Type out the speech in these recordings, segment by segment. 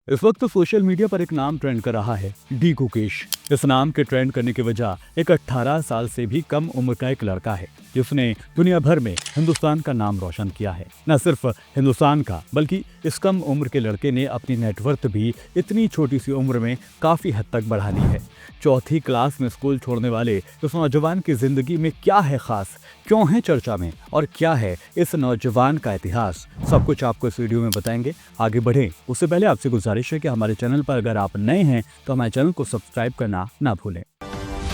इस वक्त social media पर एक नाम ट्रेंड कर रहा है, डी गुकेश। इस नाम के ट्रेंड करने की वजह एक 18 साल से भी कम उम्र का एक लड़का है जिसने दुनिया भर में हिंदुस्तान का नाम रोशन किया है। न सिर्फ हिंदुस्तान का बल्कि इस कम उम्र के लड़के ने अपनी नेटवर्थ भी इतनी छोटी सी उम्र में काफी हद तक बढ़ा ली है। चौथी क्लास में स्कूल छोड़ने वाले इस नौजवान की जिंदगी में क्या है खास, क्यों है चर्चा में और क्या है इस नौजवान का इतिहास, सब कुछ आपको इस वीडियो में बताएंगे। आगे बढ़ें उससे पहले आपसे गुजारिश है कि हमारे चैनल पर अगर आप नए हैं तो हमारे चैनल को सब्सक्राइब करना ना भूलें।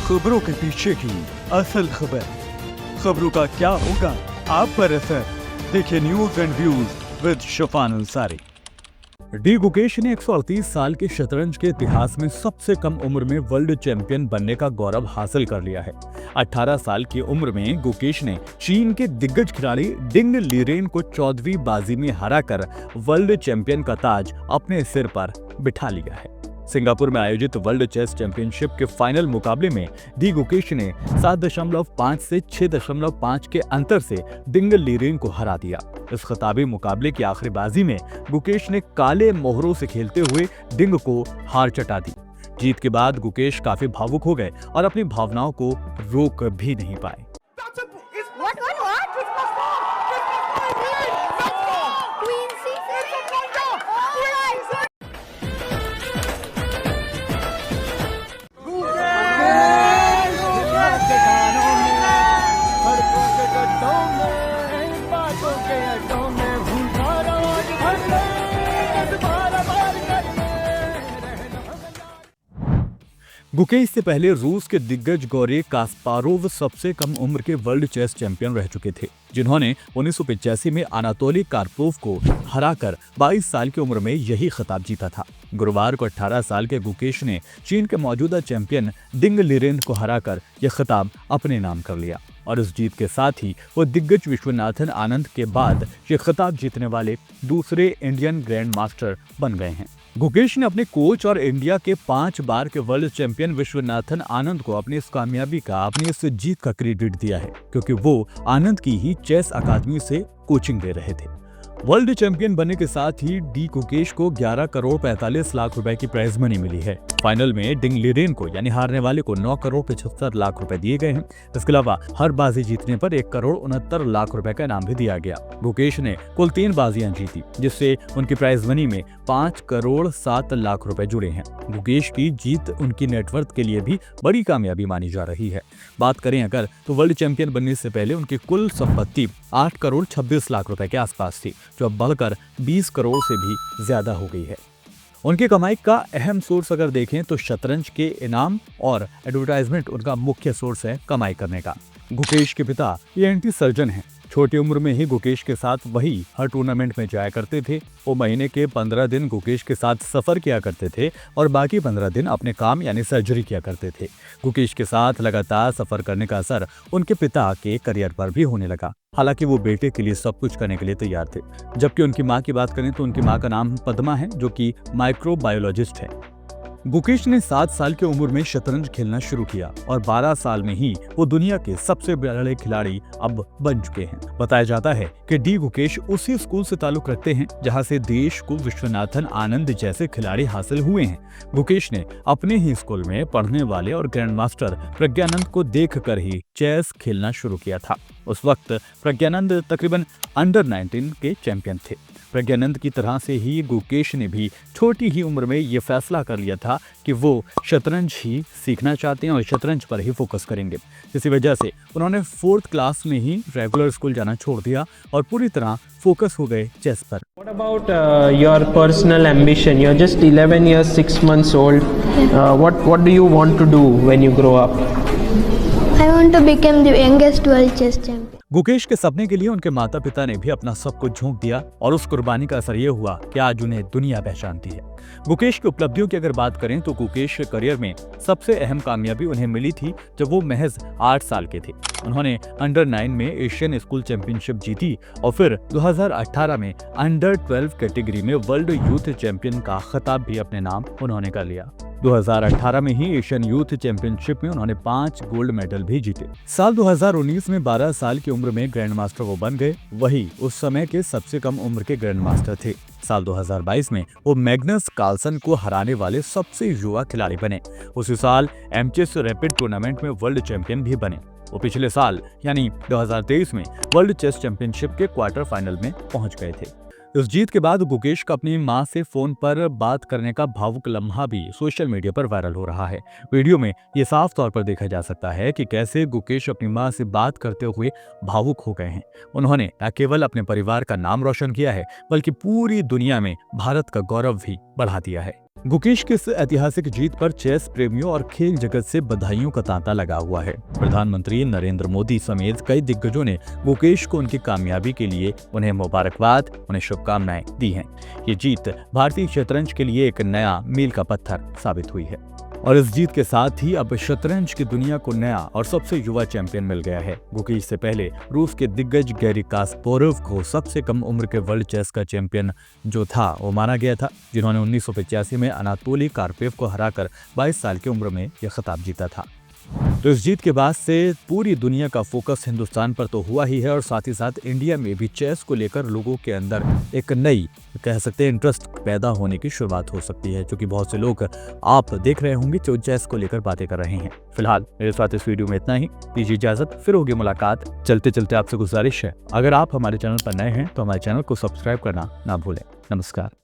खबरों के पीछे की असल खबर, खबरों का क्या होगा आप पर असर, देखिए news and views with Shafan Ansari. D Gukesh ने 138 साल के शतरंज के इतिहास में सबसे कम उम्र में वर्ल्ड चैंपियन बनने का गौरव हासिल कर लिया है। 18 साल की उम्र में गुकेश ने चीन के दिग्गज खिलाड़ी डिंग लीरेन को 14वीं बाजी में हराकर वर्ल्ड चैंपियन का ताज अपने सिर पर बिठा लिया है। सिंगापुर में आयोजित वर्ल्ड चेस चैंपियनशिप के फाइनल मुकाबले में डी गुकेश ने 7.5 से 6.5 के अंतर से डिंग लीरेन को हरा दिया। इस खिताबी मुकाबले की आखिरी बाजी में गुकेश ने काले मोहरों से खेलते हुए डिंग को हार चटा दी। जीत के बाद गुकेश काफी भावुक हो गए और अपनी भावनाओं को रोक भी नहीं पाए। गुकेश से पहले रूस के दिग्गज गौरी कास्पारोव सबसे कम उम्र के वर्ल्ड चेस चैंपियन रह चुके थे, जिन्होंने 1985 में अनातोली कार्पोव को हराकर 22 साल की उम्र में यही खिताब जीता था। गुरुवार को 18 साल के गुकेश ने चीन के मौजूदा चैंपियन डिंग लीरेन को हराकर यह खिताब अपने नाम कर लिया और इस जीत के साथ ही वो दिग्गज विश्वनाथन आनंद के बाद ये खिताब जीतने वाले दूसरे इंडियन ग्रैंड मास्टर बन गए हैं। गुकेश ने अपने कोच और इंडिया के 5 बार के वर्ल्ड चैंपियन विश्वनाथन आनंद को अपनी इस कामयाबी का, अपनी इस जीत का क्रेडिट दिया है, क्योंकि वो आनंद की ही चेस अकादमी से कोचिंग ले रहे थे। वर्ल्ड चैंपियन बनने के साथ ही डी गुकेश को 11 करोड़ 45 लाख रुपए की प्राइज मनी मिली है। फाइनल में डिंग लीरेन को यानी हारने वाले को 9 करोड़ 75 लाख रुपए दिए गए हैं। इसके अलावा हर बाजी जीतने पर 1 करोड़ 69 लाख रुपए का इनाम भी दिया गया। गुकेश ने कुल 3 बाजियां जीती, जिससे उनकी प्राइज मनी में 5 करोड़ 7 लाख रुपए जुड़े हैं। गुकेश की जीत उनकी नेटवर्थ के लिए भी बड़ी कामयाबी मानी जा रही है। बात करें अगर तो वर्ल्ड चैंपियन बनने से पहले उनकी कुल संपत्ति 8 करोड़ 26 लाख रुपए के आसपास थी, जो अब बढ़कर 20 करोड़ से भी ज्यादा हो गई है। उनकी कमाई का अहम सोर्स अगर देखें तो शतरंज के इनाम और एडवर्टाइजमेंट उनका मुख्य सोर्स है कमाई करने का। गुकेश के पिता ENT सर्जन हैं। छोटी उम्र में ही गुकेश के साथ वही हर टूर्नामेंट में जाया करते थे। वो महीने के 15 दिन गुकेश के साथ सफर किया करते थे और बाकी 15 दिन अपने काम यानी सर्जरी किया करते थे। गुकेश के साथ लगातार सफर करने का असर उनके पिता के करियर पर भी होने लगा। हालांकि वो बेटे के लिए सब कुछ करने के लिए तैयार थे। जबकि उनकी माँ की बात करें तो उनकी माँ का नाम पद्मा है, जो कि माइक्रोबायोलॉजिस्ट है। गुकेश ने 7 साल की उम्र में शतरंज खेलना शुरू किया और 12 साल में ही वो दुनिया के सबसे बड़े खिलाड़ी अब बन चुके हैं। बताया जाता है कि डी गुकेश उसी स्कूल से ताल्लुक रखते हैं जहां से देश को विश्वनाथन आनंद जैसे खिलाड़ी हासिल हुए हैं। गुकेश ने अपने ही स्कूल में पढ़ने वाले और ग्रैंड मास्टर प्रज्ञानंद को देखकर ही चेस खेलना शुरू किया था। उस वक्त प्रज्ञानंद तकरीबन अंडर 19 के चैंपियन थे। प्रज्ञानंद की तरह से ही गुकेश ने भी छोटी ही उम्र में ये फैसला कर लिया था कि वो शतरंज ही सीखना चाहते हैं और शतरंज पर ही फोकस करेंगे। इसी वजह से उन्होंने 4th क्लास में ही रेगुलर स्कूल जाना छोड़ दिया और पूरी तरह फोकस हो गए चेस पर। What about your personal ambition? You're just 11 years 6 months old. What do you want to do when you grow up? I want to become the youngest world chess champion. Gukesh के सपने के लिए उनके माता पिता ने भी अपना सब कुछ झोंक दिया और उस कुर्बानी का असर ये हुआ कि आज उन्हें दुनिया पहचानती है। गुकेश की उपलब्धियों की अगर बात करें तो गुकेश के करियर में सबसे अहम कामयाबी उन्हें मिली थी जब वो महज 8 साल के थे। उन्होंने अंडर 9 में एशियन स्कूल चैंपियनशिप जीती और फिर 2018 में अंडर 12 कैटेगरी में वर्ल्ड यूथ चैंपियन का खिताब भी अपने नाम उन्होंने कर लिया। 2018 में ही एशियन यूथ चैंपियनशिप में उन्होंने 5 गोल्ड मेडल भी जीते। साल 2019 में 12 साल की उम्र में ग्रैंड मास्टर वो बन गए, वही उस समय के सबसे कम उम्र के ग्रैंड मास्टर थे। साल 2022 में वो मैग्नस कार्लसन को हराने वाले सबसे युवा खिलाड़ी बने। उसी साल एमचेस रैपिड टूर्नामेंट में वर्ल्ड चैंपियन भी बने। वो पिछले साल यानी 2023 में वर्ल्ड चेस चैंपियनशिप के क्वार्टर फाइनल में पहुंच गए थे। इस जीत के बाद गुकेश का अपनी मां से फोन पर बात करने का भावुक लम्हा भी सोशल मीडिया पर वायरल हो रहा है। वीडियो में ये साफ तौर पर देखा जा सकता है कि कैसे गुकेश अपनी मां से बात करते हुए भावुक हो गए हैं। उन्होंने न केवल अपने परिवार का नाम रोशन किया है बल्कि पूरी दुनिया में भारत का गौरव भी बढ़ा दिया है। गुकेश की इस ऐतिहासिक जीत पर चेस प्रेमियों और खेल जगत से बधाइयों का तांता लगा हुआ है। प्रधानमंत्री नरेंद्र मोदी समेत कई दिग्गजों ने गुकेश को उनकी कामयाबी के लिए उन्हें मुबारकबाद, उन्हें शुभकामनाएं दी हैं। ये जीत भारतीय शतरंज के लिए एक नया मील का पत्थर साबित हुई है और इस जीत के साथ ही अब शतरंज की दुनिया को नया और सबसे युवा चैंपियन मिल गया है। गुकेश से पहले रूस के दिग्गज गैरी कास्पारोव को सबसे कम उम्र के वर्ल्ड चेस का चैंपियन जो था वो माना गया था, जिन्होंने 1985 में अनातोली कार्पोव को हराकर 22 साल की उम्र में यह खिताब जीता था। तो इस जीत के बाद से पूरी दुनिया का फोकस हिंदुस्तान पर तो हुआ ही है और साथ ही साथ इंडिया में भी चेस को लेकर लोगों के अंदर एक नई कह सकते हैं इंटरेस्ट पैदा होने की शुरुआत हो सकती है, क्योंकि बहुत से लोग आप देख रहे होंगे जो चेस को लेकर बातें कर रहे हैं। फिलहाल मेरे साथ इस वीडियो में इतना ही, दीजिए इजाजत, फिर होगी मुलाकात। चलते चलते आपसे गुजारिश है, अगर आप हमारे चैनल पर नए हैं तो हमारे चैनल को सब्सक्राइब करना ना भूलें। नमस्कार।